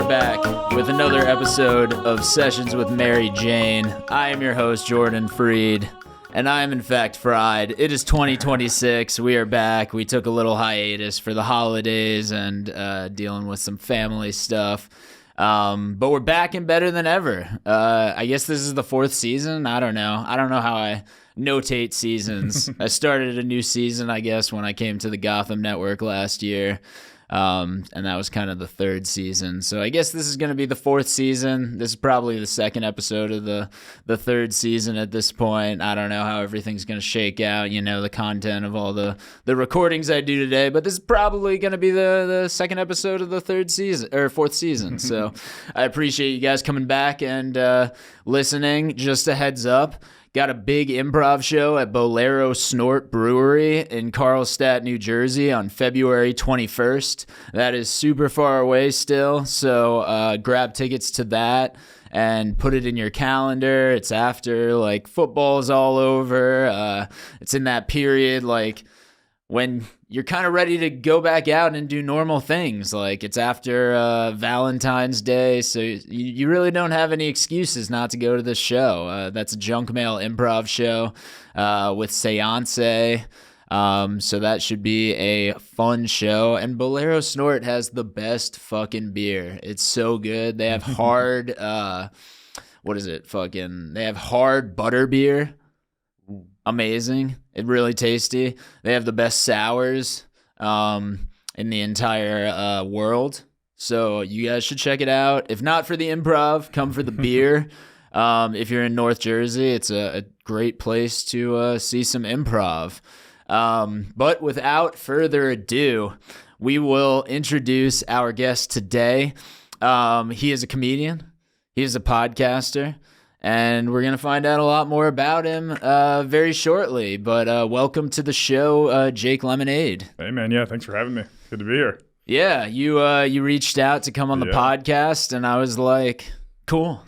are back with another episode of Sessions with Mary Jane. I am your host, Jordan Freed, and I am in fact fried. It is 2026. We are back. We took a little hiatus for the holidays and dealing with some family stuff. But we're back and better than ever. I guess this is the fourth season. I don't know how I notate seasons. I started a new season, I guess, when I came to the Gotham Network last year. And that was kind of the third season. So I guess this is going to be the fourth season. This is probably the second episode of the third season at this point. I don't know how everything's going to shake out, the content of all the recordings I do today, but this is probably going to be the second episode of the third season or fourth season. So I appreciate you guys coming back and listening. Just a heads up. Got a big improv show at Bolero Snort Brewery in Carlstadt, New Jersey on February 21st. That is super far away still, so grab tickets to that and put it in your calendar. It's after, football's all over. It's in that period, when you're kind of ready to go back out and do normal things. It's after Valentine's Day, so you really don't have any excuses not to go to this show. That's a junk mail improv show with Seance. So that should be a fun show. And Bolero Snort has the best fucking beer. It's so good. They have hard, they have hard butter beer. Amazing. Really tasty. They have the best sours in the entire world. So you guys should check it out. If not for the improv, come for the beer. If you're in North Jersey, it's a great place to see some improv. But without further ado, we will introduce our guest today. He is a comedian. He is a podcaster. And we're going to find out a lot more about him very shortly. But welcome to the show, Jake Lemonade. Hey, man. Yeah, thanks for having me. Good to be here. Yeah, you reached out to come on the podcast, and I was like, cool.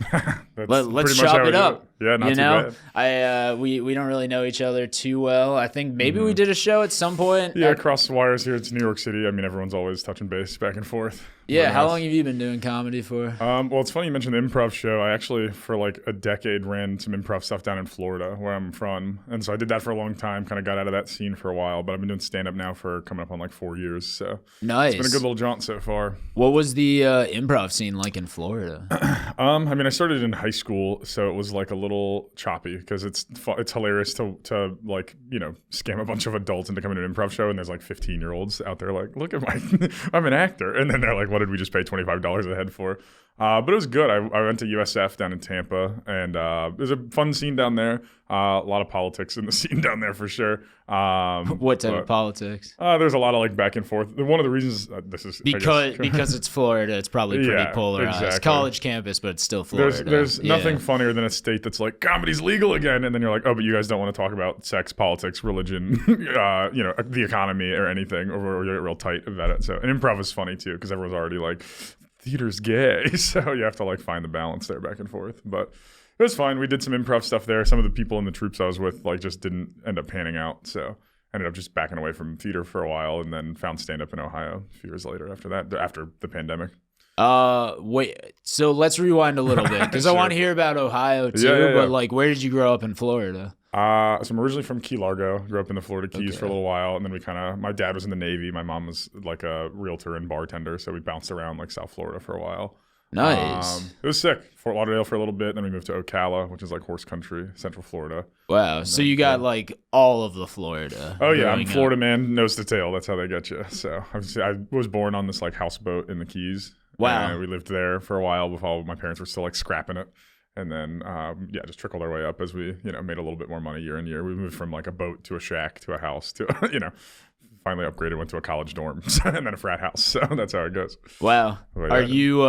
Let's chop it up. Yeah, not too bad. We don't really know each other too well. I think maybe we did a show at some point. Yeah, across the wires here. It's New York City. I mean, everyone's always touching base back and forth. Yeah, how long have you been doing comedy for? Well, it's funny you mentioned the improv show. I actually, for a decade, ran some improv stuff down in Florida, where I'm from. And so I did that for a long time, kind of got out of that scene for a while. But I've been doing stand-up now for coming up on 4 years. So nice. It's been a good little jaunt so far. What was the improv scene like in Florida? I started in high school, so it was a little choppy because it's hilarious to scam a bunch of adults into coming to an improv show, and there's 15-year-olds out there look at my I'm an actor, and then they're like, what did we just pay $25 a head for? But it was good. I went to USF down in Tampa, and there's a fun scene down there. A lot of politics in the scene down there for sure. What type of politics? There's a lot of back and forth. One of the reasons this is because it's Florida, it's probably pretty polarized. Exactly. College campus, but it's still Florida. There's nothing funnier than a state that's comedy's legal again, and then you're oh, but you guys don't want to talk about sex, politics, religion, the economy or anything, or you get real tight about it. So, and improv is funny too because everyone's already theater's gay, so you have to find the balance there back and forth. But it was fine. We did some improv stuff there. Some of the people in the troops I was with just didn't end up panning out, so ended up just backing away from theater for a while, and then found stand-up in Ohio a few years later after the pandemic. Wait, so let's rewind a little bit because Sure. I want to hear about Ohio too. Yeah. But where did you grow up in Florida? So I'm originally from Key Largo. Grew up in the Florida Keys for a little while, and then my dad was in the Navy. My mom was a realtor and bartender, so we bounced around South Florida for a while. Nice. It was sick. Fort Lauderdale for a little bit, then we moved to Ocala, which is horse country, Central Florida. Wow. So you got all of the Florida. Oh yeah, I'm Florida man, nose to tail. That's how they get you. So I was born on this houseboat in the Keys. Wow. And we lived there for a while before my parents were still scrapping it. And then, just trickled our way up as we, made a little bit more money year in year. We moved from a boat to a shack to a house to, finally upgraded, went to a college dorm and then a frat house. So that's how it goes. Wow. But, Are you,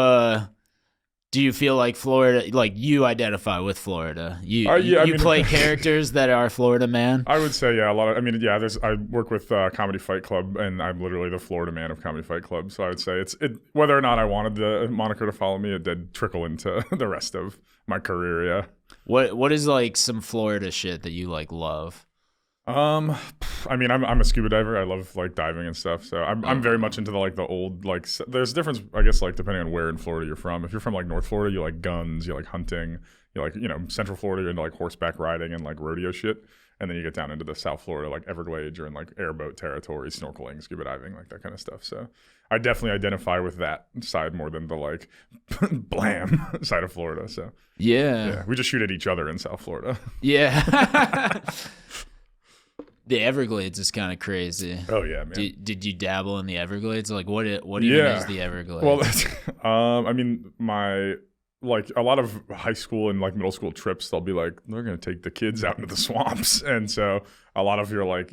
do you feel like Florida, you identify with Florida? You play characters that are Florida man? I would say, yeah, a lot of, I work with Comedy Fight Club, and I'm literally the Florida man of Comedy Fight Club. So I would say whether or not I wanted the moniker to follow me, it did trickle into the rest of my career, yeah. What is some Florida shit that you love? I mean, I'm a scuba diver. I love like diving and stuff. So I'm very much into the old there's a difference, I guess, like depending on where in Florida you're from. If you're from like North Florida, you like guns, you like hunting, you like, Central Florida, you're into like horseback riding and like rodeo shit. And then you get down into the South Florida, like Everglades, or in like airboat territory, snorkeling, scuba diving, like that kind of stuff. So I definitely identify with that side more than the like blam side of Florida. So yeah, we just shoot at each other in South Florida. Yeah. The Everglades is kind of crazy. Oh yeah, man. Did you dabble in the Everglades? Like what even is the Everglades? Well, I mean, like a lot of high school and like middle school trips, they'll be like, they're going to take the kids out into the swamps. And so a lot of your like,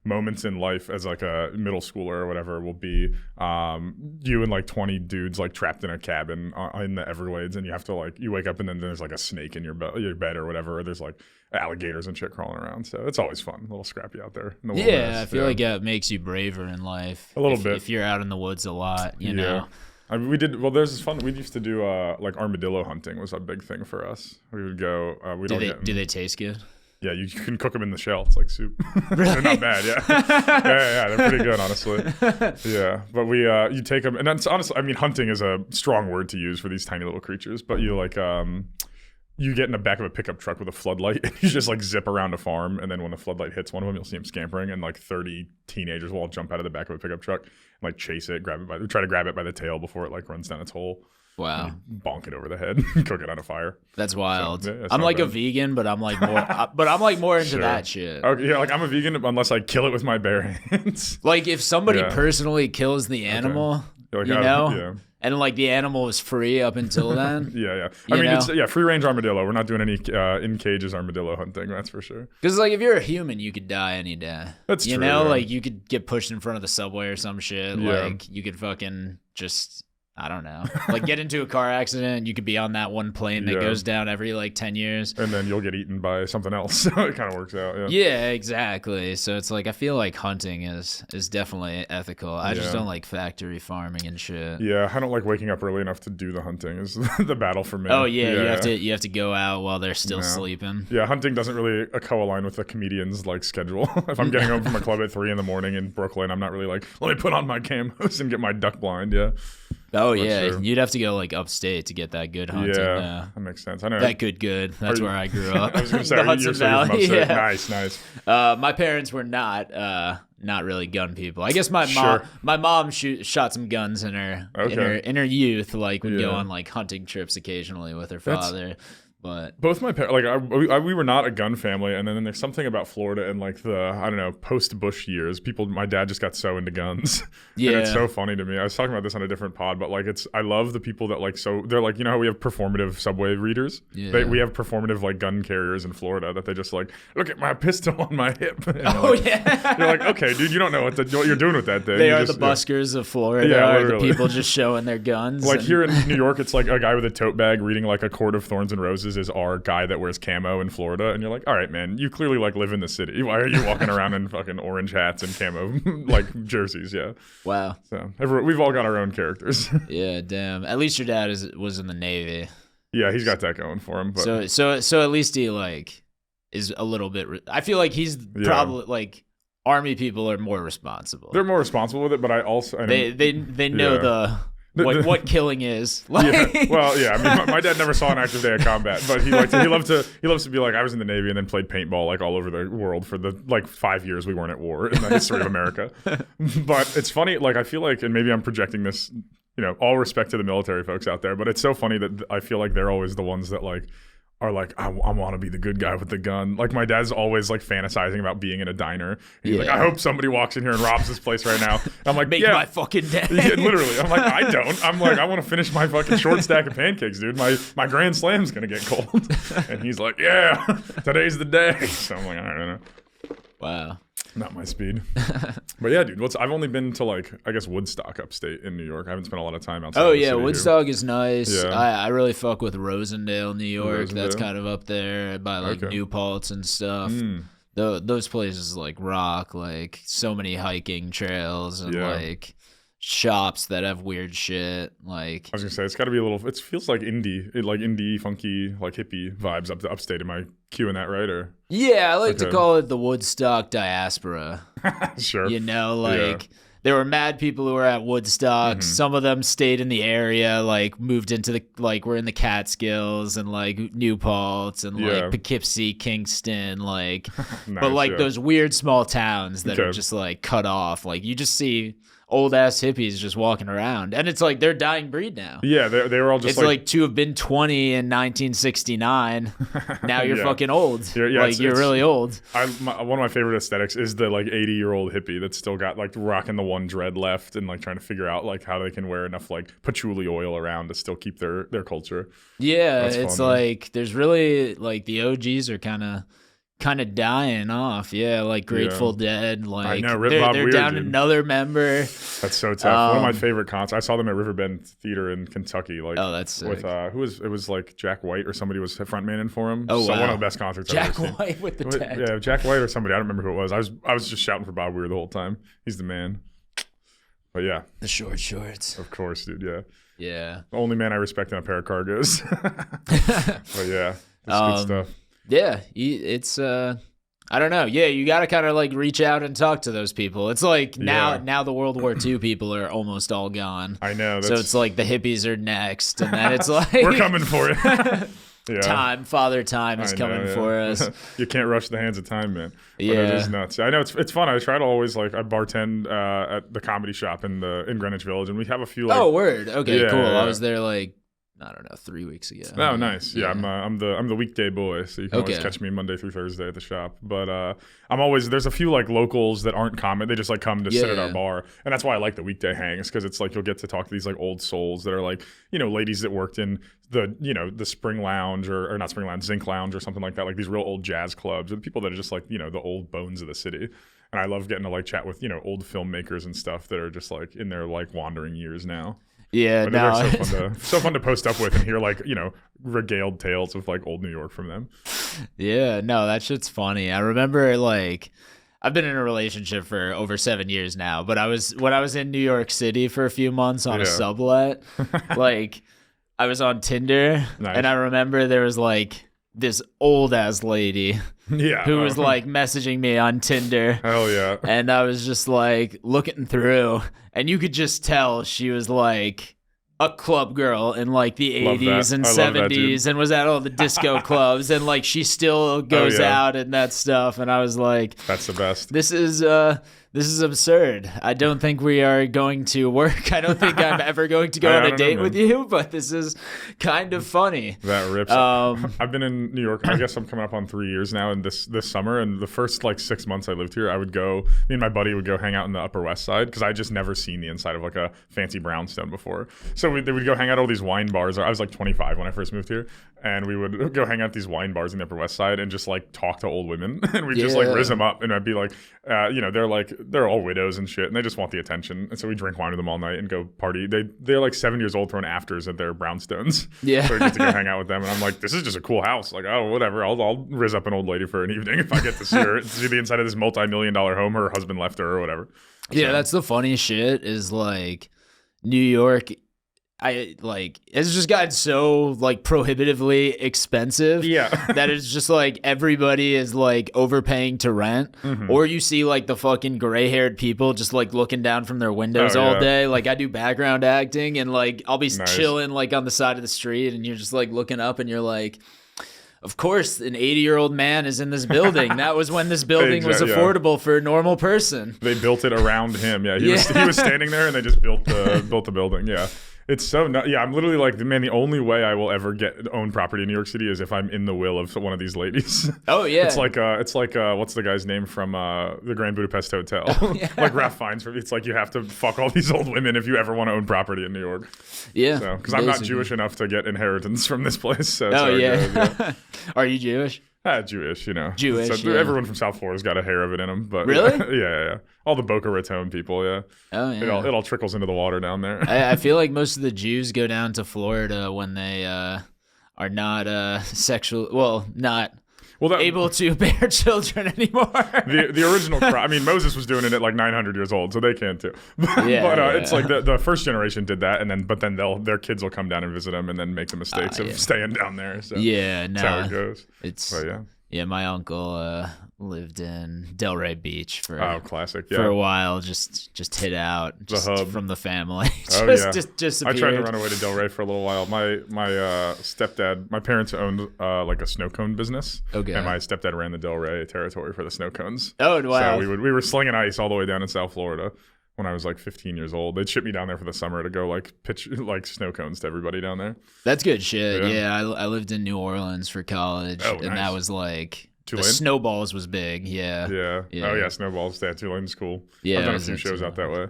moments in life as like a middle schooler or whatever will be you and like 20 dudes like trapped in a cabin in the Everglades. And you have to like, you wake up and then there's like a snake in your bed or whatever. Or there's like alligators and shit crawling around. So it's always fun. A little scrappy out there in the wilderness. Yeah, I feel like it makes you braver in life. A little bit. If you're out in the woods a lot, you know. I mean, there's this fun, we used to do like armadillo hunting was a big thing for us. We would go, do they taste good? Yeah, you can cook them in the shell. It's like soup. Really? They're not bad, yeah. yeah, they're pretty good, honestly. Yeah, but you take them, and that's honestly, I mean, hunting is a strong word to use for these tiny little creatures, but you like, you get in the back of a pickup truck with a floodlight and you just like zip around a farm, and then when the floodlight hits one of them, you'll see them scampering, and like 30 teenagers will all jump out of the back of a pickup truck and like chase it, try to grab it by the tail before it like runs down its hole. Wow. Bonk it over the head, cook it on a fire. That's wild. So, yeah, I'm like a vegan, but I'm like more into that shit. Okay, yeah, like I'm a vegan unless I kill it with my bare hands. Like if somebody personally kills the animal, like, and like the animal is free up until then. yeah. I mean, it's free range armadillo. We're not doing any in cages armadillo hunting. That's for sure. Because like if you're a human, you could die any day. That's true. You know, like you could get pushed in front of the subway or some shit. Yeah. Like you could fucking just, I don't know, like get into a car accident. You could be on that one plane that goes down every like 10 years. And then you'll get eaten by something else. So it kind of works out. Yeah, exactly. So it's like, I feel like hunting is definitely ethical. I just don't like factory farming and shit. Yeah, I don't like waking up early enough to do the hunting is the battle for me. Oh yeah, you have to go out while they're still sleeping. Yeah, hunting doesn't really co-align with the comedian's like schedule. If I'm getting home from a club at 3 a.m. in Brooklyn, I'm not really like, let me put on my camos and get my duck blind. Yeah. Oh yeah, you'd have to go like upstate to get that good hunting. Yeah, that makes sense. I know that good. That's where I grew up. I was gonna say, the Hudson Valley. Yeah. Nice. My parents were not really gun people. I guess my mom shot some guns in her youth. Like would go on like hunting trips occasionally with her father. But both my parents, like we were not a gun family, and then there's something about Florida and like the post-Bush years. My dad just got so into guns. Yeah, and it's so funny to me. I was talking about this on a different pod, but like I love the people that like they're like, how we have performative subway readers. Yeah, we have performative like gun carriers in Florida that they just like, look at my pistol on my hip. Yeah, you're like, okay, dude, you don't know what you're doing with that thing. They are the buskers of Florida. The people just showing their guns. Like here in New York, it's like a guy with a tote bag reading like A Court of Thorns and Roses is our guy that wears camo in Florida, and you're like, all right, man, you clearly like live in the city. Why are you walking around in fucking orange hats and camo like jerseys? Yeah. Wow. So we've all got our own characters. Yeah, damn. At least your dad was in the Navy. Yeah, he's got that going for him. But. So at least he like is a little bit. I feel like he's probably like Army people are more responsible. They're more responsible with it, but they know what killing is. Like. Yeah. Well, yeah. I mean, my dad never saw an active day of combat, but he loves to be like, I was in the Navy and then played paintball like all over the world for the like 5 years we weren't at war in the history of America. But it's funny, like I feel like, and maybe I'm projecting this, all respect to the military folks out there, but it's so funny that I feel like they're always the ones that like are like, I want to be the good guy with the gun. Like my dad's always like fantasizing about being in a diner. He's like, I hope somebody walks in here and robs this place right now. I'm like, make my fucking day. Yeah, literally. I'm like, I don't. I'm like, I want to finish my fucking short stack of pancakes, dude. My Grand Slam's gonna get cold. And he's like, yeah, today's the day. So I'm like, I don't know. Wow. Not my speed. But yeah, dude, I've only been to like, I guess Woodstock upstate in New York. I haven't spent a lot of time outside. Oh yeah, Woodstock is nice. Yeah. I really fuck with Rosendale, New York. That's kind of up there by like New Paltz and stuff. Those places like rock, like so many hiking trails and like shops that have weird shit. Like, I was gonna say it's got to be a little. It feels like indie, funky, like hippie vibes up to upstate. Am I cueing that right? Or yeah, I like to call it the Woodstock diaspora. Sure. You know, like there were mad people who were at Woodstock. Some of them stayed in the area, like moved into the we're in the Catskills and like New Paltz and like Poughkeepsie, Kingston, like Nice, but like those weird small towns that are just like cut off. Like you just see old ass hippies just walking around, and it's like they're dying breed now. Yeah, they were all just. It's like to have been 20 in 1969. Now you're fucking old. You're really old. One of my favorite aesthetics is the like 80-year-old hippie that's still got like rocking the one dread left and like trying to figure out like how they can wear enough like patchouli oil around to still keep their culture. Yeah, That's it's fun, like there's really like the OGs are kind of dying off. Yeah, like Grateful Dead. Like I know, they're down another member. That's so tough. One of my favorite concerts. I saw them at Riverbend Theater in Kentucky. Like, oh, that's sick. With it was like Jack White or somebody was frontman in for him. Oh, so wow. one of the best concerts I've ever seen. Jack White with the tent. Yeah, Jack White or somebody. I don't remember who it was. I was just shouting for Bob Weir the whole time. He's the man. But yeah, the short shorts. Of course, dude. Yeah. Yeah. The only man I respect in a pair of cargos. But yeah, it's good stuff. Yeah, it's I don't know. Yeah, you got to kind of like reach out and talk to those people. It's like now the World War II people are almost all gone. I know. So it's like the hippies are next, and then it's like we're coming for it. Father Time is coming for us. You can't rush the hands of time, man. But yeah, it is nuts. I know it's fun. I try to always I bartend at the comedy shop in Greenwich Village, and we have a few. Like, oh, word. Okay, cool. Yeah. I was there I don't know, 3 weeks ago. Oh, nice. Yeah, I'm the weekday boy, so you can always catch me Monday through Thursday at the shop. But there's a few like locals that aren't common. They just like come to sit at our bar, and that's why I like the weekday hangs, because it's like you'll get to talk to these like old souls that are like, you know, ladies that worked in the Spring Lounge or not Spring Lounge, Zinc Lounge or something like that, like these real old jazz clubs, and people that are just like, you know, the old bones of the city. And I love getting to like chat with, you know, old filmmakers and stuff that are just like in their like wandering years now. Yeah, so fun to post up with and hear like, you know, regaled tales of like old New York from them. Yeah, no, that shit's funny. I remember like I've been in a relationship for over 7 years now, but when I was in New York City for a few months on a sublet, like I was on Tinder, and I remember there was like this old ass lady who was like messaging me on Tinder. Hell yeah. And I was just like looking through, and you could just tell she was like a club girl in like the 80s and 70s and was at all the disco clubs, and like she still goes out and that stuff. And I was like, that's the best. This is absurd. I don't think we are going to work. I don't think I'm ever going to go on a date with you, but this is kind of funny. That rips. I've been in New York, I guess I'm coming up on 3 years now, and this summer, and the first like 6 months I lived here, me and my buddy would go hang out in the Upper West Side, because I just never seen the inside of like a fancy brownstone before. So they would go hang out at all these wine bars. I was like 25 when I first moved here, and we would go hang out at these wine bars in the Upper West Side and just like talk to old women, and we'd just like rizz them up, and I'd be like, you know, they're all widows and shit, and they just want the attention, and so we drink wine with them all night and go party. They're like 7 years old throwing afters at their brownstones. Yeah. So we get to go hang out with them, and I'm like, this is just a cool house. Like, oh, whatever, I'll rizz up an old lady for an evening if I get to see her, see the inside of this multi-million-dollar home her husband left her or whatever. Yeah, that's the funny shit is like New York, it's just gotten so like prohibitively expensive that it's just like everybody is like overpaying to rent, or you see like the fucking gray-haired people just like looking down from their windows all day. Like I do background acting, and like I'll be chilling like on the side of the street, and you're just like looking up and you're like, of course, an 80-year-old man is in this building. That was when this building was affordable for a normal person. They built it around him. Yeah, he was standing there, and they just built the building. Yeah. It's so I'm literally like, man, the only way I will ever own property in New York City is if I'm in the will of one of these ladies. Oh yeah. It's like what's the guy's name from the Grand Budapest Hotel? Oh, yeah. Like Ralph Fiennes. It's like you have to fuck all these old women if you ever want to own property in New York. Yeah. So because I'm not Jewish enough to get inheritance from this place. So Are you Jewish? Jewish, you know. Jewish. So everyone from South Florida's got a hair of it in them, but really, yeah. All the Boca Raton people, Oh yeah. It all trickles into the water down there. I feel like most of the Jews go down to Florida when they are not sexual. Well, not. able to bear children anymore. The original I mean, Moses was doing it at like 900 years old, so they can too. But it's like the first generation did that, but then their kids will come down and visit them and then make the mistakes of staying down there. So that's how it goes. Yeah, my uncle lived in Delray Beach for classic, for a while. Just hit out from the family. Just I tried to run away to Delray for a little while. My stepdad, my parents owned like a snow cone business, and my stepdad ran the Delray territory for the snow cones. Oh wow! So we were slinging ice all the way down in South Florida. When I was like 15 years old, they'd ship me down there for the summer to go like pitch like snow cones to everybody down there. That's good shit. Yeah, I lived in New Orleans for college, and that was like Tulane? The Snowballs was big. Yeah. Oh yeah, Snowballs. Yeah, Tulane's cool. Yeah, I've done a few shows out that way.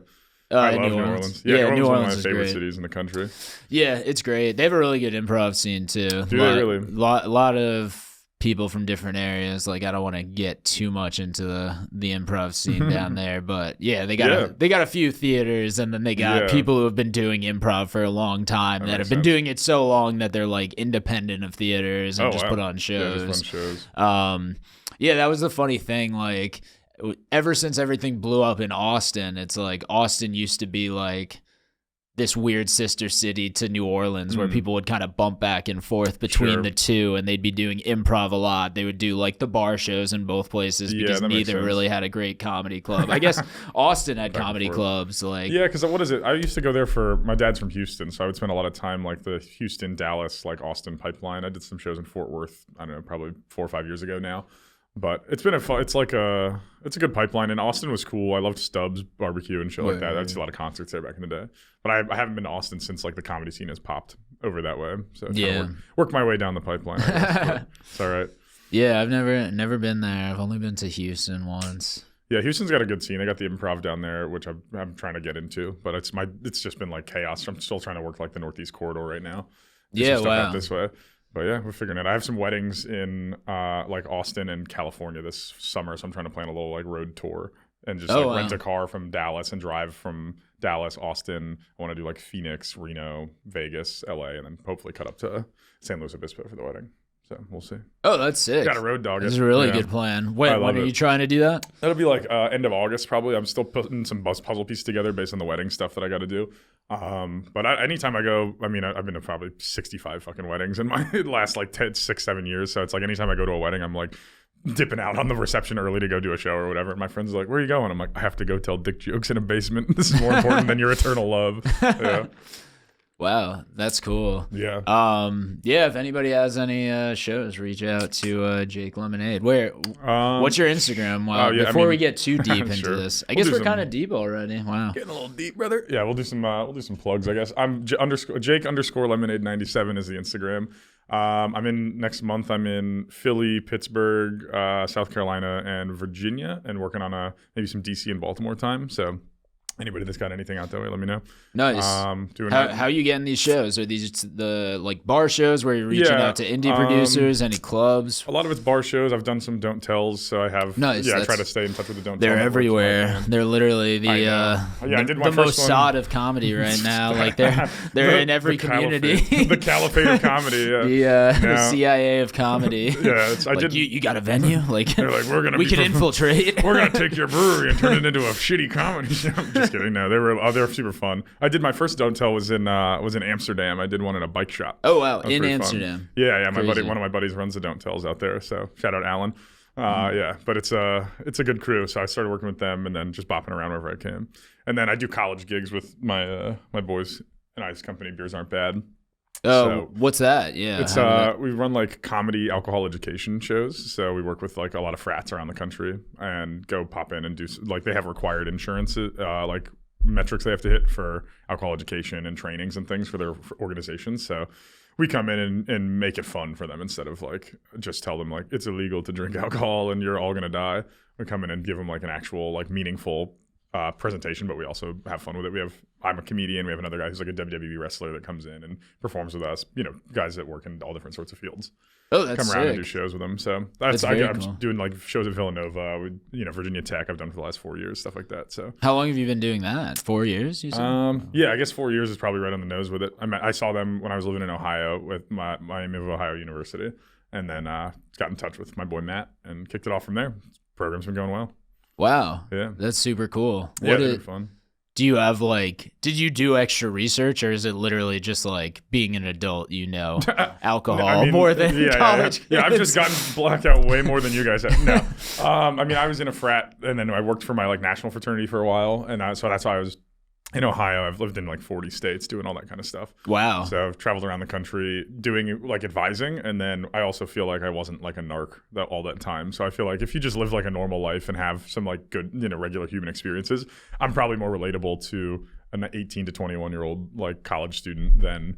I love New Orleans. Yeah, New Orleans is one of my favorite cities in the country. Yeah, it's great. They have a really good improv scene too. Do they really? A lot of people from different areas. Like I don't want to get too much into the improv scene down there, but yeah, they got a few theaters, and then they got people who have been doing improv for a long time that have been doing it so long that they're like independent of theaters and put on shows. Yeah, just run shows. That was the funny thing. Like ever since everything blew up in Austin, it's like Austin used to be like this weird sister city to New Orleans where people would kind of bump back and forth between the two, and they'd be doing improv a lot. They would do like the bar shows in both places because neither really had a great comedy club. I guess Austin had comedy clubs. Because what is it? I used to go there my dad's from Houston, so I would spend a lot of time like the Houston, Dallas, like Austin pipeline. I did some shows in Fort Worth, I don't know, probably 4 or 5 years ago now. But it's been it's a good pipeline, and Austin was cool. I loved Stubbs barbecue and shit like that. I'd see a lot of concerts there back in the day. But I haven't been to Austin since like the comedy scene has popped over that way. So worked my way down the pipeline. I guess, it's all right. Yeah, I've never been there. I've only been to Houston once. Yeah, Houston's got a good scene. They got the improv down there, which I'm trying to get into. But it's just been like chaos. I'm still trying to work like the Northeast corridor right now. Out this way. But yeah, we're figuring it out. I have some weddings in like Austin and California this summer, so I'm trying to plan a little like road tour and just rent a car from Dallas and drive from Dallas, Austin. I want to do like Phoenix, Reno, Vegas, LA, and then hopefully cut up to San Luis Obispo for the wedding. So we'll see. Oh, that's sick. Got a road dog. This is a really good plan. When are you trying to do that? That'll be like end of August probably. I'm still putting some puzzle pieces together based on the wedding stuff that I got to do. But anytime I go, I mean, I've been to probably 65 fucking weddings in my last like 6, 7 years. So it's like anytime I go to a wedding, I'm like dipping out on the reception early to go do a show or whatever. And my friends are like, "Where are you going?" I'm like, "I have to go tell dick jokes in a basement. This is more important than your eternal love." Yeah. Wow, that's cool. Yeah. If anybody has any shows, reach out to Jake Lemonade. What's your Instagram? Before we get too deep into this, I guess we're kind of deep already. Wow, getting a little deep, brother. Yeah, we'll do some plugs, I guess. I'm Jake_Lemonade97 is the Instagram. Next month. I'm in Philly, Pittsburgh, South Carolina, and Virginia, and working on maybe some DC and Baltimore time. So. Anybody that's got anything out that way, let me know. Nice. How you getting these shows? Are these the like bar shows where you're reaching out to indie producers? Any clubs? A lot of it's bar shows. I've done some don't tells, so I have. Nice. Yeah, I try to stay in touch with the don't. They're everywhere. They're literally the most sought of comedy right now. Like they're in every community. The caliphate of comedy. Yeah. The CIA of comedy. Yeah. You got a venue? Like they're like we can infiltrate. We're gonna take your brewery and turn it into a shitty comedy show. Just kidding. No, they're super fun. I did my first don't tell was in Amsterdam. I did one in a bike shop. Oh wow, in Amsterdam. Fun. Yeah. One of my buddies runs the don't tells out there. So shout out Alan. But it's a good crew. So I started working with them and then just bopping around wherever I can. And then I do college gigs with my boys and I's company. Beers Aren't Bad. Oh, what's that? Yeah, it's we run like comedy alcohol education shows. So we work with like a lot of frats around the country and go pop in and do like they have required insurance like metrics they have to hit for alcohol education and trainings and things for their organizations. So we come in and make it fun for them instead of like just tell them like it's illegal to drink alcohol and you're all gonna die. We come in and give them like an actual like meaningful presentation, but we also have fun with it. I'm a comedian. We have another guy who's like a WWE wrestler that comes in and performs with us. You know, guys that work in all different sorts of fields. Oh, that's come around sick. And do shows with them. So I'm doing like shows at Villanova, with Virginia Tech. I've done for the last 4 years, stuff like that. So how long have you been doing that? 4 years? You said? Yeah, I guess 4 years is probably right on the nose with it. I saw them when I was living in Ohio with Miami of Ohio University. and then got in touch with my boy Matt and kicked it off from there. Program's been going well. Wow. Yeah. That's super cool. Yeah, it's been fun. Do you have did you do extra research, or is it literally just like being an adult, alcohol more than college kids? Yeah, I've just gotten blackout way more than you guys have. No. I was in a frat, and then I worked for my like national fraternity for a while, and so that's why I was in Ohio. I've lived in like 40 states doing all that kind of stuff. Wow. So I've traveled around the country doing like advising, and then I also feel like I wasn't like a narc all that time. So I feel like if you just live like a normal life and have some like good, regular human experiences, I'm probably more relatable to an 18 to 21-year-old like college student than,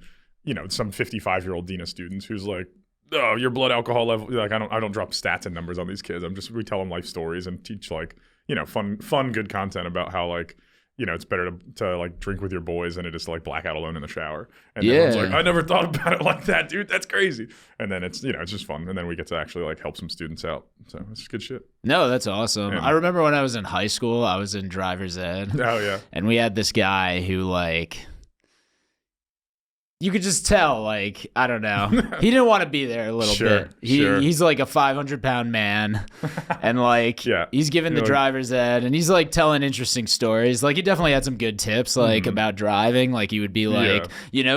some 55-year-old Dina students who's like, oh, your blood alcohol level. Like I don't drop stats and numbers on these kids. We tell them life stories and teach like, fun, good content about how like, it's better to like drink with your boys than it is to like black out alone in the shower. And everyone's like, I never thought about it like that, dude. That's crazy. And then it's, it's just fun. And then we get to actually like help some students out. So it's good shit. No, that's awesome. Yeah. I remember when I was in high school, I was in driver's ed. Oh, yeah. And we had this guy who like, you could just tell, like, I don't know. He didn't want to be there a little bit. He's like a 500-pound man. And, like, he's giving the driver's ed. And he's, like, telling interesting stories. Like, he definitely had some good tips, like, about driving. Like, he would be like,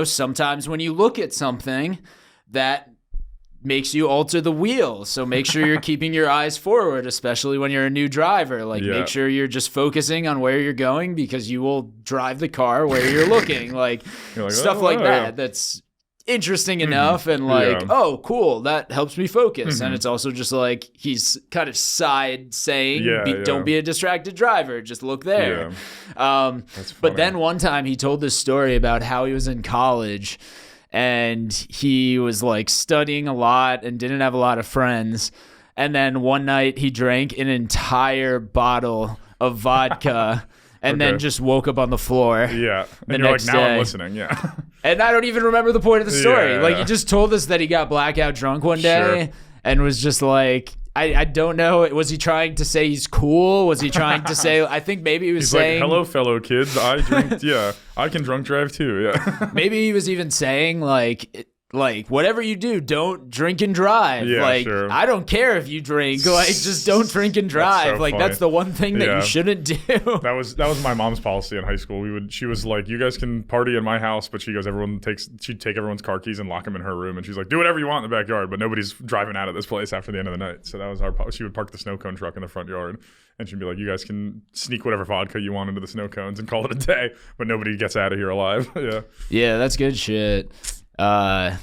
sometimes when you look at something that makes you alter the wheel. So make sure you're keeping your eyes forward, especially when you're a new driver. Like, make sure you're just focusing on where you're going because you will drive the car where you're looking. Like, stuff like that. Yeah. That's interesting enough. And like, oh, cool. That helps me focus. And it's also just like, he's kind of side saying, don't be a distracted driver. Just look there. But then one time he told this story about how he was in college and he was like studying a lot and didn't have a lot of friends. And then one night he drank an entire bottle of vodka and then just woke up on the floor. Yeah. And you're like, now I'm listening. Yeah. And I don't even remember the point of the story. Like, he just told us that he got blackout drunk one day and was just like, I don't know. Was he trying to say he's cool? Was he trying to say, I think maybe he was saying, like, hello, fellow kids. I drink. I can drunk drive too. Yeah. Maybe he was even saying like whatever you do, don't drink and drive. Yeah, like, I don't care if you drink. Like, just don't drink and drive. So like, funny. That's the one thing that you shouldn't do. That was my mom's policy in high school. She was like, you guys can party in my house, but she goes, she'd take everyone's car keys and lock them in her room, and she's like, do whatever you want in the backyard, but nobody's driving out of this place after the end of the night. So that was our policy. She would park the snow cone truck in the front yard, and she'd be like, you guys can sneak whatever vodka you want into the snow cones and call it a day, but nobody gets out of here alive. Yeah, that's good shit. Yeah,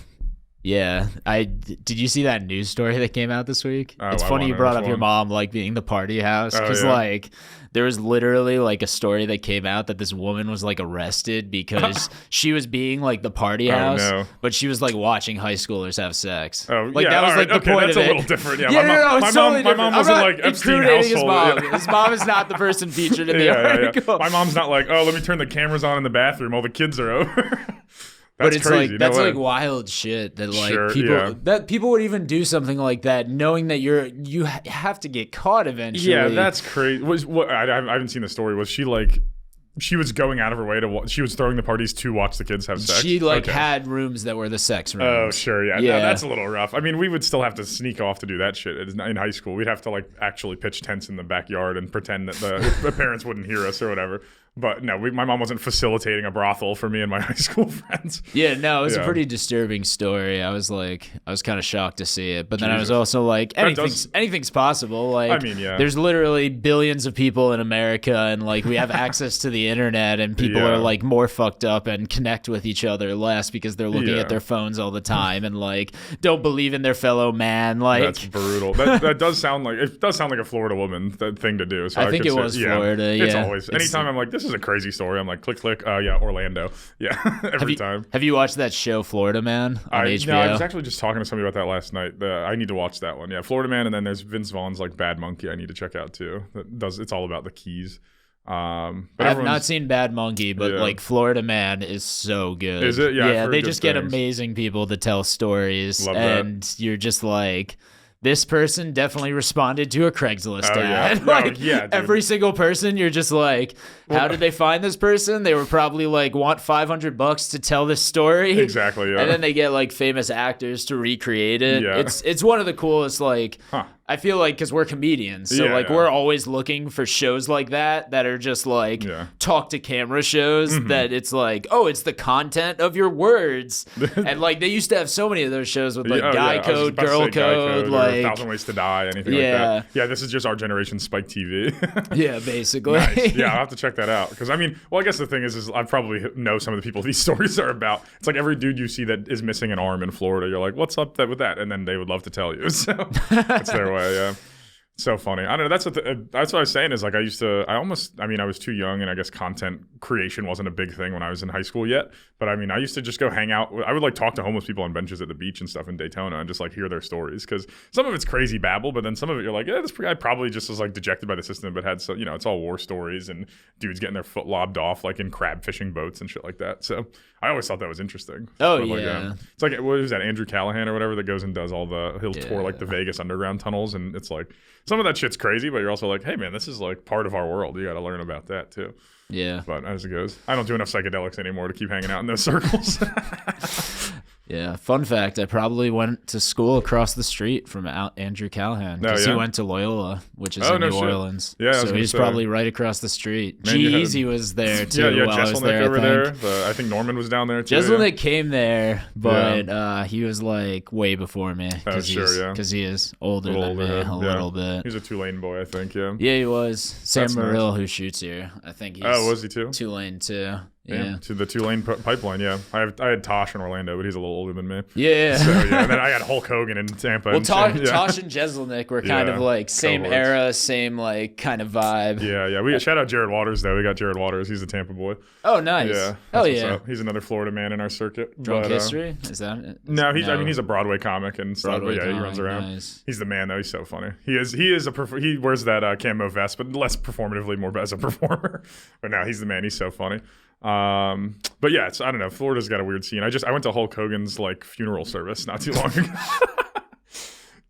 did you see that news story that came out this week? It's funny you brought up your mom like being the party house because like there was literally like a story that came out that this woman was like arrested because she was being like the party house, but she was like watching high schoolers have sex. Oh, like that was like the point that's of it. a little different. Yeah, my mom wasn't like Epstein household. His mom. His mom is not the person featured in the article. My mom's not like, oh, let me turn the cameras on in the bathroom. All the kids are over. But it's crazy. like that's like wild shit that like people would even do something like that knowing that you have to get caught eventually. Yeah, that's crazy. I haven't seen the story. Was she like she was going out of her way to she was throwing the parties to watch the kids have sex? She had rooms that were the sex rooms. Oh, sure. Yeah. No, that's a little rough. I mean, we would still have to sneak off to do that shit in high school. We'd have to like actually pitch tents in the backyard and pretend that the parents wouldn't hear us or whatever. But no, my mom wasn't facilitating a brothel for me and my high school friends. Yeah, no, it was a pretty disturbing story. I was kind of shocked to see it. But then I was also like, anything's possible. Like, I mean, there's literally billions of people in America, and like we have access to the internet, and people are like more fucked up and connect with each other less because they're looking at their phones all the time and like don't believe in their fellow man. Like, that's brutal. That does sound like a Florida woman thing to do. So I think it was Florida. Yeah, it's always anytime I'm like, this is a crazy story. I'm like, click. Orlando. Yeah, every time. Have you watched that show, Florida Man, on HBO? No, I was actually just talking to somebody about that last night. I need to watch that one. Yeah, Florida Man, and then there's Vince Vaughn's like Bad Monkey. I need to check out too. It's all about the Keys. I have not seen Bad Monkey, but like Florida Man is so good. Is it? Yeah, they just get amazing people to tell stories, and you're just like, this person definitely responded to a Craigslist ad. Yeah. Like, dude. every single person, you're just like, how did they find this person? They were probably like, want $500 to tell this story. Exactly, yeah. And then they get like famous actors to recreate it. Yeah. It's one of the coolest, like, I feel like, because we're comedians, so we're always looking for shows like that are just like talk to camera shows that it's like, oh, it's the content of your words. And like they used to have so many of those shows with like Guy Code, Girl Code, like 1,000 Ways to Die, anything like that. Yeah, this is just our generation Spike TV. Yeah, basically. Nice. Yeah, I'll have to check that out. Because I mean, well, I guess the thing is I probably know some of the people these stories are about. It's like every dude you see that is missing an arm in Florida, you're like, what's up with that? And then they would love to tell you. So that's their way. Yeah, so funny. I don't know. That's what I was saying is like I was too young, and I guess content creation wasn't a big thing when I was in high school yet. But I mean, I used to just go hang out. I would like talk to homeless people on benches at the beach and stuff in Daytona and just like hear their stories, because some of it's crazy babble, but then some of it you're like, yeah, this guy probably just was like dejected by the system, but had it's all war stories and dudes getting their foot lobbed off like in crab fishing boats and shit like that. So I always thought that was interesting. Oh, but, yeah. It's like, what is that, Andrew Callahan or whatever, that goes and does he'll tour like the Vegas underground tunnels, and it's like some of that shit's crazy, but you're also like, hey man, this is like part of our world. You got to learn about that too. Yeah. But as it goes, I don't do enough psychedelics anymore to keep hanging out in those circles. Yeah. Fun fact, I probably went to school across the street from Andrew Callahan, because he went to Loyola, which is in New Orleans. Yeah, so he's probably right across the street. G-Eazy was there too. Yeah, while I was there, over there. I think Norman was down there too. Jeselnik came there, but he was like way before me, because he is older than me a little bit. He's a Tulane boy, I think. Yeah. Yeah, he was. Sam Morrill, who shoots here, I think he's. Oh, was he too? Tulane too. Yeah, to the Tulane pipeline. Yeah, I had Tosh in Orlando, but he's a little older than me. Yeah. So yeah, and then I had Hulk Hogan in Tampa. Well, Tosh and Jeselnik were kind of like same era, same like kind of vibe. Yeah. We shout out Jared Waters though. We got Jared Waters. He's a Tampa boy. Oh, nice. Yeah. Hell yeah. He's another Florida man in our circuit. Drunk History? Is that it? No, he's a Broadway comic and stuff. But yeah, he runs around. Nice. He's the man though. He's so funny. He wears that camo vest, but less performatively, more as a performer. But no, he's the man. He's so funny. But yeah, I don't know. Florida's got a weird scene. I went to Hulk Hogan's like funeral service not too long ago.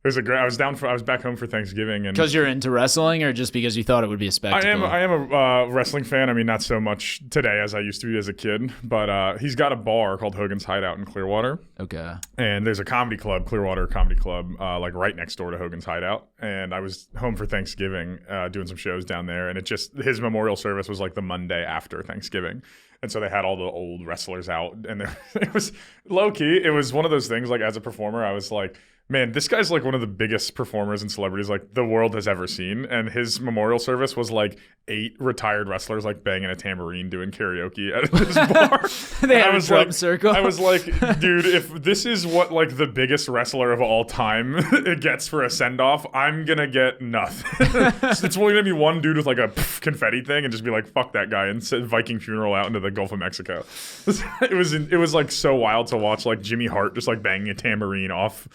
I was back home for Thanksgiving, and because you're into wrestling, or just because you thought it would be a spectacle? I am a wrestling fan. I mean, not so much today as I used to be as a kid, but he's got a bar called Hogan's Hideout in Clearwater. Okay. And there's a comedy club, Clearwater Comedy Club, like right next door to Hogan's Hideout. And I was home for Thanksgiving, doing some shows down there, and his memorial service was like the Monday after Thanksgiving. And so they had all the old wrestlers out, and it was low key. It was one of those things, like as a performer, I was like, man, this guy's like one of the biggest performers and celebrities like the world has ever seen. And his memorial service was like 8 retired wrestlers like banging a tambourine doing karaoke at his bar. They had a drum circle. I was like, dude, if this is what like the biggest wrestler of all time it gets for a send-off, I'm gonna get nothing. It's only gonna be one dude with like a confetti thing and just be like, fuck that guy, and send Viking funeral out into the Gulf of Mexico. It was like so wild to watch, like Jimmy Hart just like banging a tambourine off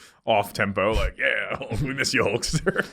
tempo, like, yeah, we miss you, Hulkster.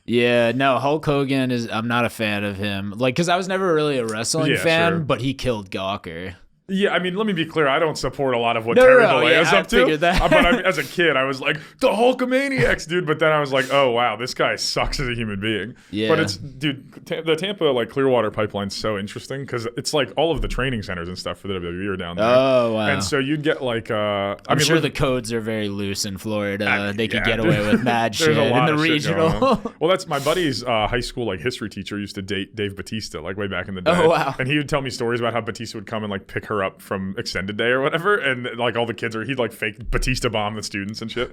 Yeah, no, Hulk Hogan I'm not a fan of him. Like, because I was never really a wrestling fan, but he killed Gawker. Yeah, I mean, let me be clear. I don't support a lot of what Terry Bollea is up to. That. But I mean, as a kid, I was like, the Hulkamaniacs, dude. But then I was like, oh, wow, this guy sucks as a human being. Yeah. But the Tampa, like, Clearwater pipeline's so interesting because it's like all of the training centers and stuff for the WWE are down there. Oh, wow. And so you'd get like, I'm sure the codes are very loose in Florida. They could get away with mad shit in the regional. Well, that's my buddy's high school, like, history teacher used to date Dave Bautista, like, way back in the day. Oh, wow. And he would tell me stories about how Bautista would come and, like, pick her up from extended day or whatever, and like all the kids he'd like fake Batista bomb the students and shit.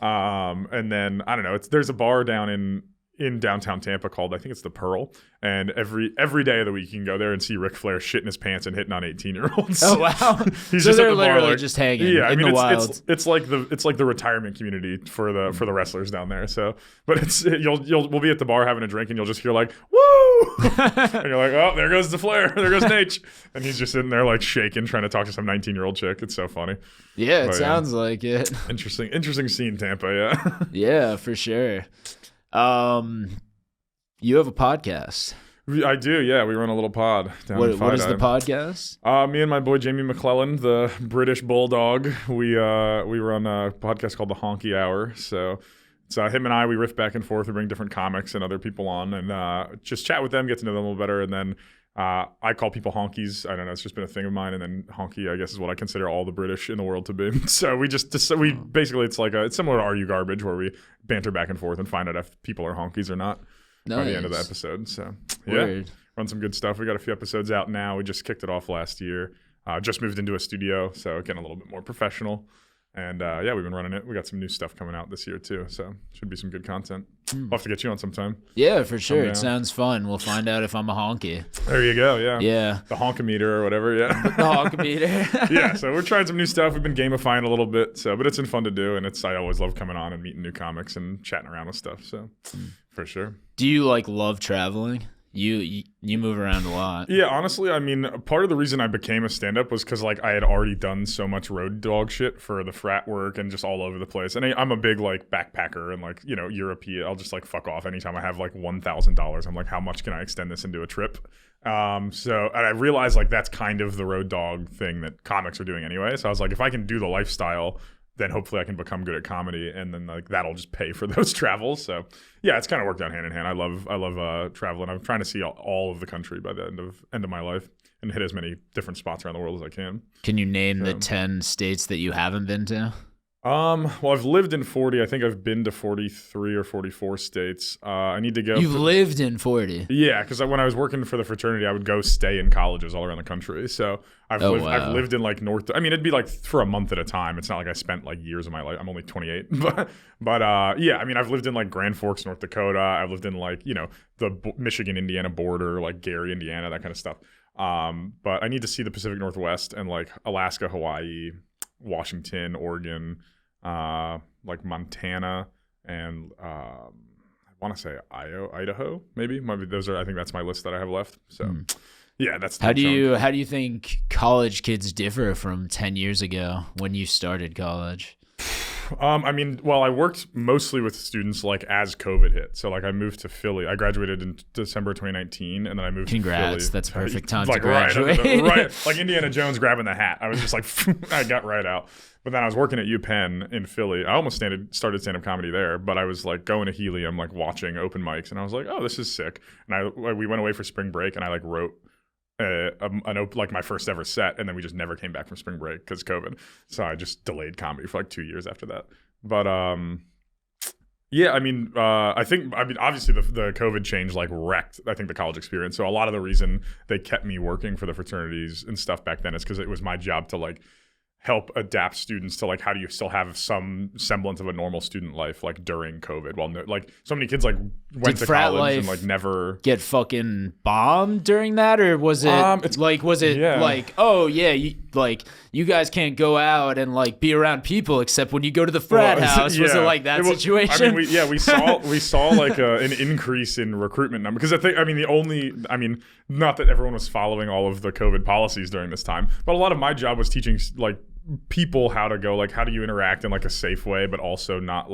And then I don't know, there's a bar down in downtown Tampa called, I think it's the Pearl, and every day of the week you can go there and see Ric Flair shitting his pants and hitting on 18-year-olds. Oh wow. He's so just they're at the literally bar, like, just hanging in the wild. It's like the retirement community for the wrestlers down there. So, but we'll be at the bar having a drink and you'll just hear like, woo, and you're like, oh, there goes the Flair, there goes Nate, and he's just sitting there like shaking, trying to talk to some 19-year-old chick. It's so funny. Yeah, it sounds like it. Interesting scene, Tampa. Yeah. Yeah, for sure. You have a podcast. I do, yeah. We run a little pod down in What is the podcast? Me and my boy Jamie McClellan, the British Bulldog, we run a podcast called The Honky Hour. So So him and we riff back and forth. We bring different comics and other people on and just chat with them, get to know them a little better. And then I call people honkies. I don't know. It's just been a thing of mine. And then honky, I guess, is what I consider all the British in the world to be. So we basically, it's like it's similar to Are You Garbage, where we banter back and forth and find out if people are honkies or not by the end of the episode. So yeah, run some good stuff. We got a few episodes out now. We just kicked it off last year. Just moved into a studio, so getting a little bit more professional. And yeah, we've been running it. We got some new stuff coming out this year too, so should be some good content. We'll have to get you on sometime. Yeah, for sure. It sounds fun. We'll find out if I'm a honky. There you go. Yeah. Yeah. The honkometer or whatever. Yeah. The honkometer. Yeah. So we're trying some new stuff. We've been gamifying a little bit, but it's been fun to do, and I always love coming on and meeting new comics and chatting around with stuff. So for sure. Do you love traveling? You move around a lot. Yeah, honestly, I mean, part of the reason I became a stand-up was because I had already done so much road dog shit for the frat work and just all over the place. And I'm a big backpacker and European. I'll just fuck off anytime I have $1,000. I'm like, how much can I extend this into a trip? So and I realized that's kind of the road dog thing that comics are doing anyway. So I was like, if I can do the lifestyle, then hopefully I can become good at comedy, and then that'll just pay for those travels. So yeah, it's kind of worked out hand in hand. I love traveling. I'm trying to see all of the country by the end of my life and hit as many different spots around the world as I can. Can you name the 10 states that you haven't been to? Well, I've lived in 40. I think I've been to 43 or 44 states. I need to go. You've lived in 40? Yeah, because when I was working for the fraternity, I would go stay in colleges all around the country. So I've lived in North. I mean, it'd be for a month at a time. It's not like I spent years of my life. I'm only 28, but yeah. I mean, I've lived in Grand Forks, North Dakota. I've lived in the Michigan, Indiana border, Gary, Indiana, that kind of stuff. But I need to see the Pacific Northwest and Alaska, Hawaii, Washington, Oregon, Montana, and I want to say Idaho, maybe those are. I think that's my list that I have left. So yeah, that's how do you think college kids differ from 10 years ago when you started college? I mean, well, I worked mostly with students as COVID hit. So I moved to Philly. I graduated in December 2019, and then I moved to Philly. Congrats, that's a perfect time to graduate. Right, like Indiana Jones grabbing the hat. I was just I got right out. But then I was working at UPenn in Philly. I almost started stand-up comedy there, but I was going to Helium, watching open mics, and I was like, oh, this is sick. And we went away for spring break, and I wrote my first ever set, and then we just never came back from spring break because COVID. So I just delayed comedy for 2 years after that. But yeah, I mean, obviously the COVID change wrecked, I think, the college experience. So a lot of the reason they kept me working for the fraternities and stuff back then is because it was my job to help adapt students to how do you still have some semblance of a normal student life during COVID. Well, so many kids went to college and never get fucking bombed during that, or was it oh yeah, you guys can't go out and be around people except when you go to the frat house? Yeah. Was it that situation? I mean, we saw an increase in recruitment number because not that everyone was following all of the COVID policies during this time, but a lot of my job was teaching people how to go how do you interact in a safe way, but also not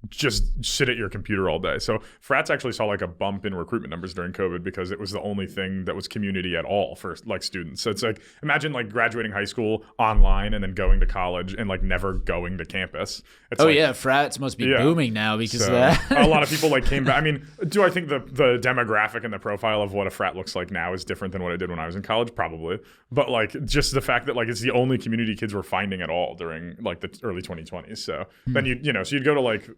just sit at your computer all day. So frats actually saw a bump in recruitment numbers during COVID because it was the only thing that was community at all for students. So it's imagine graduating high school online and then going to college and never going to campus. It's yeah, frats must be booming now because of that. A lot of people came back. I mean, do I think the demographic and the profile of what a frat looks like now is different than what it did when I was in college? Probably. But just the fact that it's the only community kids were finding at all during the early 2020s. So then so you'd go to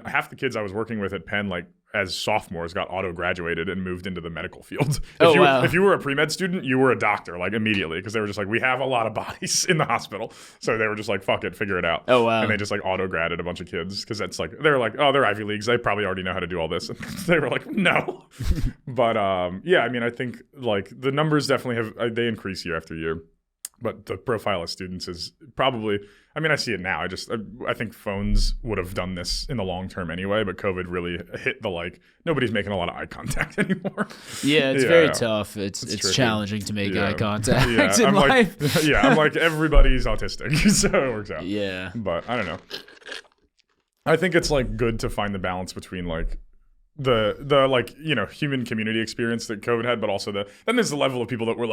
half the kids I was working with at Penn, as sophomores, got auto-graduated and moved into the medical field. If you were a pre-med student, you were a doctor, immediately, because they were just we have a lot of bodies in the hospital. So they were just fuck it, figure it out. Oh, wow. And they just auto-graded a bunch of kids, because that's they're oh, they're Ivy Leagues. They probably already know how to do all this. And they were no. But yeah, I mean, I think the numbers definitely they increase year after year. But the profile of students is probably, I see it now. I think phones would have done this in the long term anyway, but COVID really hit nobody's making a lot of eye contact anymore. Yeah, it's very tough. It's challenging to make eye contact in life. I'm everybody's autistic, so it works out. Yeah. But I don't know. I think it's good to find the balance between the human community experience that COVID had, but also then there's the level of people that were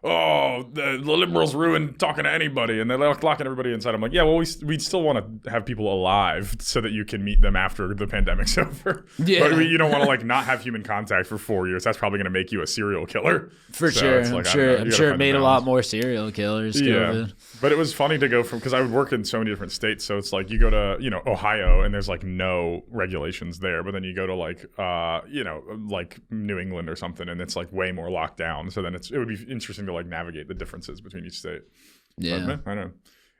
oh, the liberals ruined talking to anybody, and they're locking everybody inside. I'm like, yeah, well, we still want to have people alive so that you can meet them after the pandemic's over. Yeah. But you don't want to like not have human contact for 4 years. That's probably going to make you a serial killer. For so sure. like, I'm sure it made a lot more serial killers. COVID. Yeah. But it was funny to go from, because I would work in so many different states. So it's like you go to, Ohio, and there's like no regulations there. But then you go to like, like New England or something, and it's like way more locked down. So then it would be interesting to like navigate the differences between each state. Yeah. But, I know.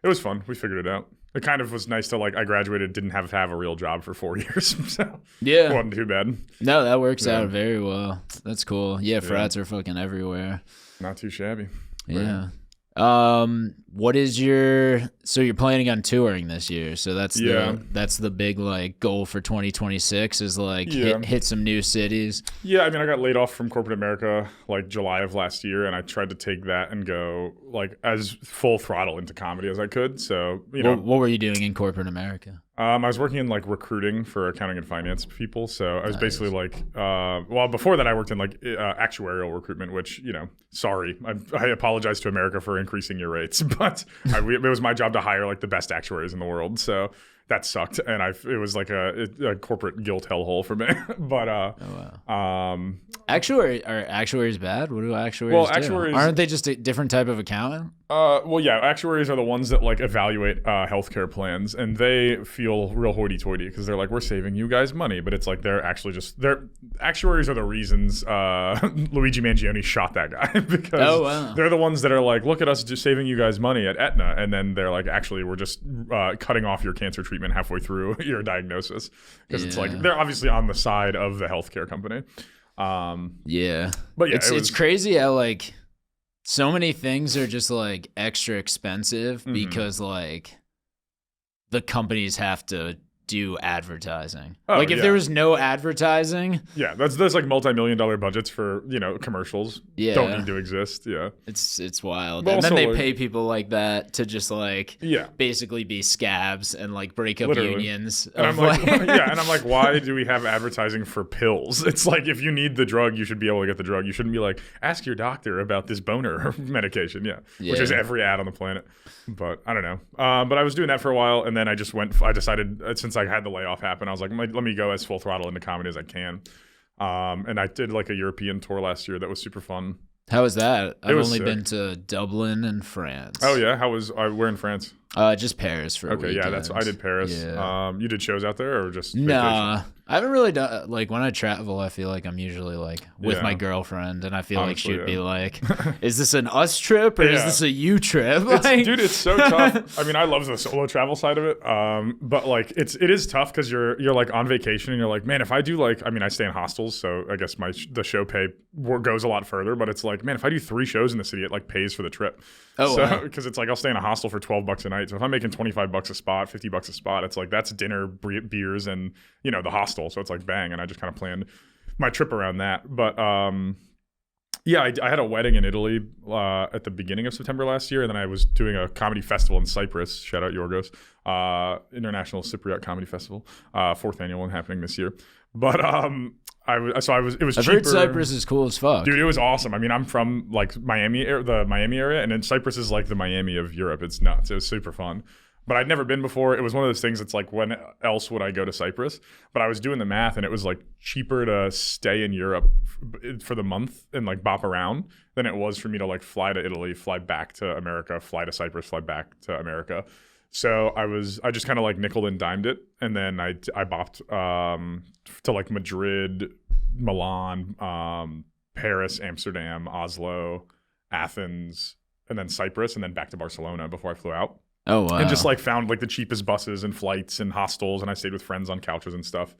It was fun. We figured it out. It kind of was nice to like, I graduated, didn't have to have a real job for 4 years. So yeah. It wasn't too bad. No, that works out very well. That's cool. Yeah, frats are fucking everywhere. Not too shabby. Yeah. What is so you're planning on touring this year, so that's the big like goal for 2026 is like hit some new cities. Yeah, I mean, I got laid off from corporate America like July of last year, and I tried to take that and go like as full throttle into comedy as I could. So what were you doing in corporate America? I was working in like recruiting for accounting and finance people. So I was basically like, before that I worked in like actuarial recruitment, which, sorry, I apologize to America for increasing your rates, but it was my job to hire like the best actuaries in the world. So that sucked. And it was like a corporate guilt hellhole for me. But, actuaries bad? What do actuaries do? Aren't they just a different type of accountant? Actuaries are the ones that like evaluate healthcare plans, and they feel real hoity-toity because they're like, we're saving you guys money, but it's like actuaries are the reasons Luigi Mangione shot that guy because they're the ones that are like, look at us just saving you guys money at Aetna, and then they're like, actually, we're just cutting off your cancer treatment halfway through your diagnosis because it's like they're obviously on the side of the healthcare company. But it's crazy how like so many things are just like extra expensive because like the companies have to do advertising. If there was no advertising, there's like multi-million-dollar budgets for commercials. Don't need to exist. It's wild. But and then they pay people like that to just like basically be scabs and like break up unions. And I'm like, and I'm like, why do we have advertising for pills? It's like, if you need the drug, you should be able to get the drug. You shouldn't be like, ask your doctor about this boner medication. Which is every ad on the planet. But I don't know. But I was doing that for a while, and then I decided since I had the layoff happen, I was like, let me go as full throttle into comedy as I can. And I did like a European tour last year that was super fun. How was that? I've only been to Dublin and France. Oh yeah, where in France? Just Paris for a weekend. I did Paris. Yeah. You did shows out there or just vacation? Nah, I haven't really done, like when I travel, I feel like I'm usually like with my girlfriend, and I feel like she'd be like, is this an us trip or is this a you trip? Dude, it's so tough. I mean, I love the solo travel side of it. But like it is tough because you're like on vacation and you're like, man, if I do like, I mean, I stay in hostels, so I guess the show pay goes a lot further, but it's like, man, if I do 3 shows in the city, it like pays for the trip. Because it's like I'll stay in a hostel for $12 a night. So if I'm making $25 a spot, $50 a spot, it's like that's dinner, beers, and the hostel. So it's like bang, and I just kind of planned my trip around that. But I had a wedding in Italy at the beginning of September last year, and then I was doing a comedy festival in Cyprus. Shout out Yorgos, International Cypriot Comedy Festival, 4th annual one happening this year. But it was cheaper. I've heard Cyprus is cool as fuck. Dude, it was awesome. I mean, I'm from like the Miami area, and then Cyprus is like the Miami of Europe. It's nuts. It was super fun. But I'd never been before. It was one of those things that's like, when else would I go to Cyprus? But I was doing the math, and it was like cheaper to stay in Europe for the month and like bop around than it was for me to like fly to Italy, fly back to America, fly to Cyprus, fly back to America. So I just kind of like nickel and dimed it, and then I bopped to like Madrid, Milan, Paris, Amsterdam, Oslo, Athens, and then Cyprus, and then back to Barcelona before I flew out. Oh wow! And just like found like the cheapest buses and flights and hostels, and I stayed with friends on couches and stuff.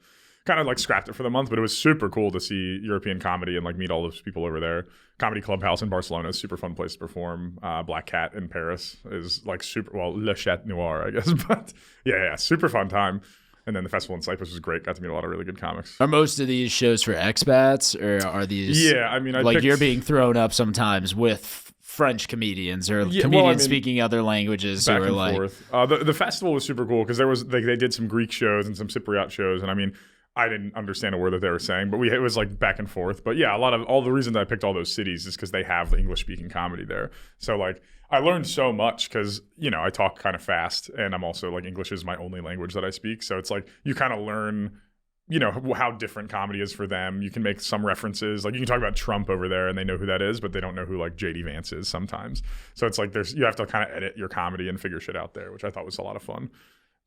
Kind of like scrapped it for the month, but it was super cool to see European comedy and like meet all those people over there. Comedy Clubhouse in Barcelona is a super fun place to perform. Black Cat in Paris is like Le Chat Noir, I guess. But yeah, super fun time. And then the festival in Cyprus was great. Got to meet a lot of really good comics. Are most of these shows for expats, or are these? Yeah, I mean, you're being thrown up sometimes with French comedians or comedians speaking other languages back who are and like forth. The festival was super cool because they did some Greek shows and some Cypriot shows, and I mean, I didn't understand a word that they were saying, but it was like back and forth. But yeah, all the reasons I picked all those cities is because they have English speaking comedy there. So like I learned so much because, you know, I talk kind of fast, and I'm also like English is my only language that I speak. So it's like you kind of learn, you know, how different comedy is for them. You can make some references, like you can talk about Trump over there and they know who that is, but they don't know who like JD Vance is sometimes. So it's like you have to kind of edit your comedy and figure shit out there, which I thought was a lot of fun.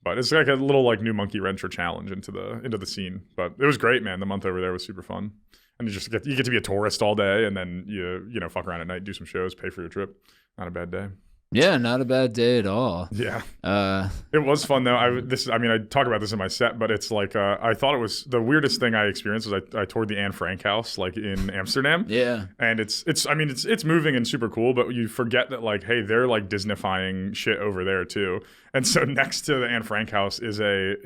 But it's like a little like new monkey wrench or challenge into the scene. But it was great, man. The month over there was super fun. And you get to be a tourist all day, and then you know, fuck around at night, do some shows, pay for your trip. Not a bad day. Yeah, not a bad day at all. Yeah. It was fun though. I talk about this in my set, but it's like I thought it was the weirdest thing I experienced was I toured the Anne Frank house like in Amsterdam. Yeah. And it's moving and super cool, but you forget that like, hey, they're like Disneyfying shit over there too. And so next to the Anne Frank house is a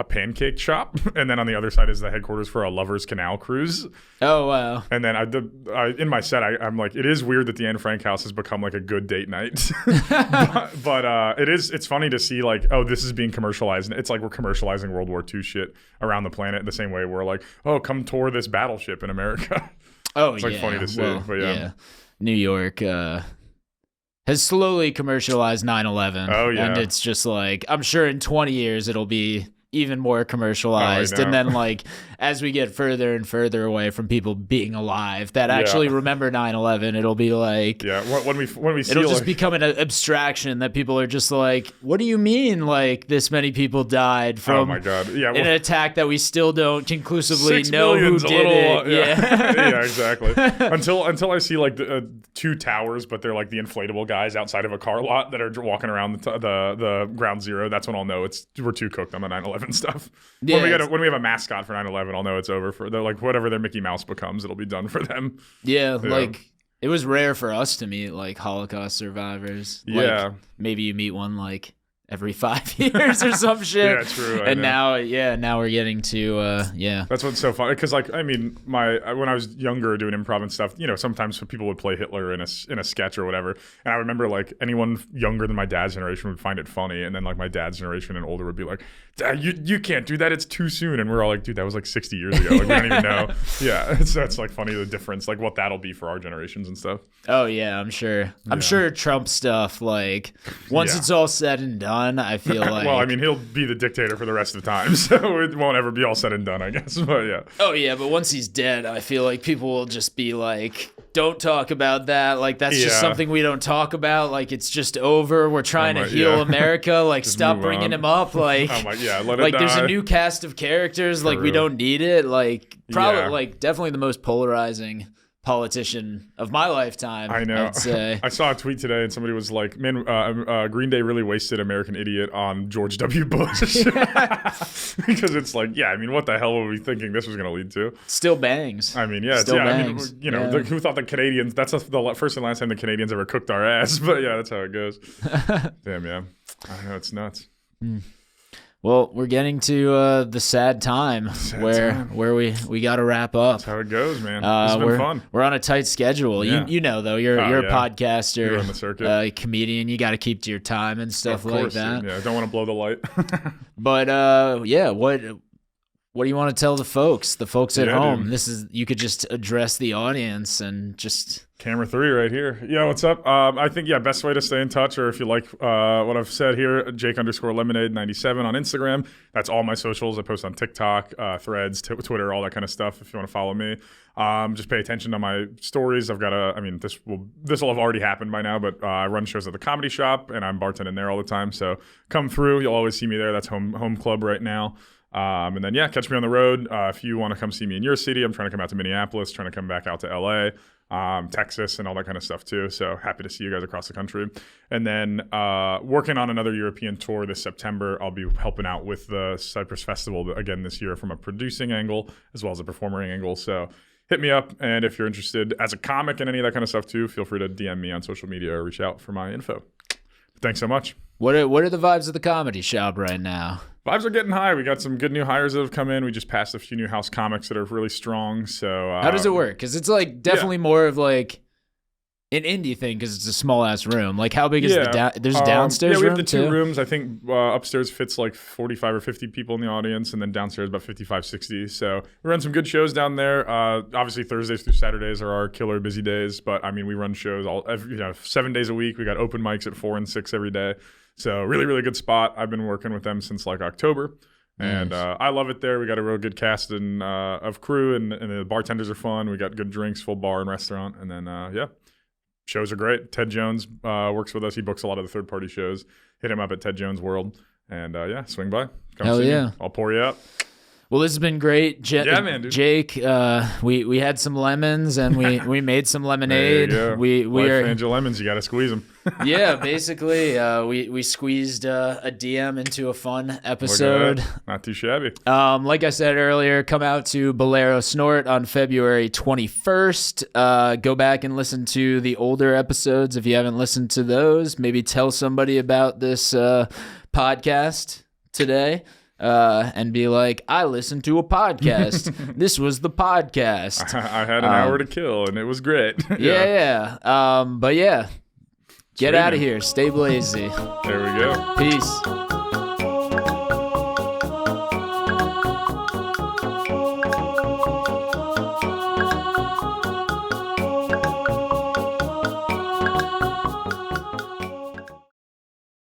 pancake shop, and then on the other side is the headquarters for a Lover's Canal cruise. Oh wow! And then in my set, I'm like, it is weird that the Anne Frank house has become like a good date night, but it's funny to see like, oh, this is being commercialized. It's like we're commercializing World War II shit around the planet the same way we're like, oh, come tour this battleship in America. Oh, it's like funny to see, but yeah. New York has slowly commercialized 9/11. Oh yeah, and it's just like I'm sure in 20 years it'll be even more commercialized, and then like as we get further and further away from people being alive that actually remember 9/11, it'll be like when we see it'll just become an abstraction that people are just like, what do you mean like this many people died from oh my god an attack that we still don't conclusively know who did it. Yeah exactly. until I see like the two towers, but they're like the inflatable guys outside of a car lot that are walking around the ground zero. That's when I'll know we're too cooked on the 9/11 stuff. Yeah, when we have a mascot for 9/11, I'll know it's over for like whatever their Mickey Mouse becomes, it'll be done for them. Yeah, like it was rare for us to meet like Holocaust survivors. Yeah, like, maybe you meet one like every 5 years or some shit. Yeah, true. And now we're getting to That's what's so fun because like I mean when I was younger doing improv and stuff, you know, sometimes people would play Hitler in a sketch or whatever, and I remember like anyone younger than my dad's generation would find it funny, and then like my dad's generation and older would be like, Dad, you can't do that, it's too soon, and we're all like, dude, that was like 60 years ago, like we don't even know. Yeah, so it's like funny the difference, like what that'll be for our generations and stuff. Oh yeah, I'm sure Trump stuff, like once it's all said and done, I feel like well, I mean, he'll be the dictator for the rest of the time, so it won't ever be all said and done, I guess. But yeah. Oh yeah, but once he's dead, I feel like people will just be like, don't talk about that. Like that's just something we don't talk about. Like it's just over. We're trying to heal America. Like stop bringing him up. Like let it die. There's a new cast of characters. Like we don't need it. Like probably like definitely the most polarizing politician of my lifetime. I know. I'd say. I saw a tweet today, and somebody was like, "Man, Green Day really wasted American Idiot on George W. Bush," because it's like, yeah, I mean, what the hell were we thinking this was going to lead to? Still bangs. I mean, yeah, bangs. I mean, you know, who thought the Canadians? That's the first and last time the Canadians ever cooked our ass. But yeah, that's how it goes. Damn, yeah, I know, it's nuts. Well, we're getting to the sad time where we got to wrap up. That's how it goes, man. It's been fun. We're on a tight schedule. Yeah. You know, though, you're a podcaster, you're on the circuit. Comedian. You got to keep to your time and stuff like that. Yeah, don't want to blow the light. But what do you want to tell the folks at home? Dude. You could just address the audience and just. Camera 3 right here. Yeah, what's up? I think, best way to stay in touch, or if you like what I've said here, Jake_Lemonade97 on Instagram. That's all my socials. I post on TikTok, Threads, Twitter, all that kind of stuff if you want to follow me. Just pay attention to my stories. I've got this will have already happened by now, but I run shows at the Comedy Shop, and I'm bartending there all the time. So come through. You'll always see me there. That's home club right now. And then, catch me on the road. If you want to come see me in your city, I'm trying to come out to Minneapolis, trying to come back out to LA. Texas and all that kind of stuff too. So happy to see you guys across the country. And then working on another European tour this September. I'll be helping out with the Cyprus Festival again this year from a producing angle as well as a performing angle. So hit me up. And if you're interested as a comic and any of that kind of stuff too, feel free to DM me on social media or reach out for my info. But thanks so much. What are the vibes of the Comedy Shop right now? Vibes are getting high. We got some good new hires that have come in. We just passed a few new house comics that are really strong. So how does it work? Because it's like definitely more of like an indie thing because it's a small ass room. Like, how big is there's a downstairs room? Yeah, we have the two too? rooms. I think upstairs fits like 45 or 50 people in the audience, and then downstairs about 55, 60. So we run some good shows down there. Obviously, Thursdays through Saturdays are our killer busy days, but I mean, we run shows 7 days a week. We got open mics at 4 and 6 every day. So really, really good spot. I've been working with them since like October. And I love it there. We got a real good cast of crew, and the bartenders are fun. We got good drinks, full bar and restaurant. And then, shows are great. Ted Jones works with us. He books a lot of the third-party shows. Hit him up at Ted Jones World. And, swing by. Come see me. I'll pour you up. Well, this has been great. Man, dude. Jake, we had some lemons, and we made some lemonade. There you go. We are Angel lemons. You got to squeeze them. Yeah, basically, we squeezed a DM into a fun episode. Not too shabby. Like I said earlier, come out to Bolero Snort on February 21st. Go back and listen to the older episodes if you haven't listened to those. Maybe tell somebody about this podcast today. And be like, I listened to a podcast. This was the podcast. I had an hour to kill, and it was great. Yeah. But yeah, get out of here. Stay blazy. There we go. Peace.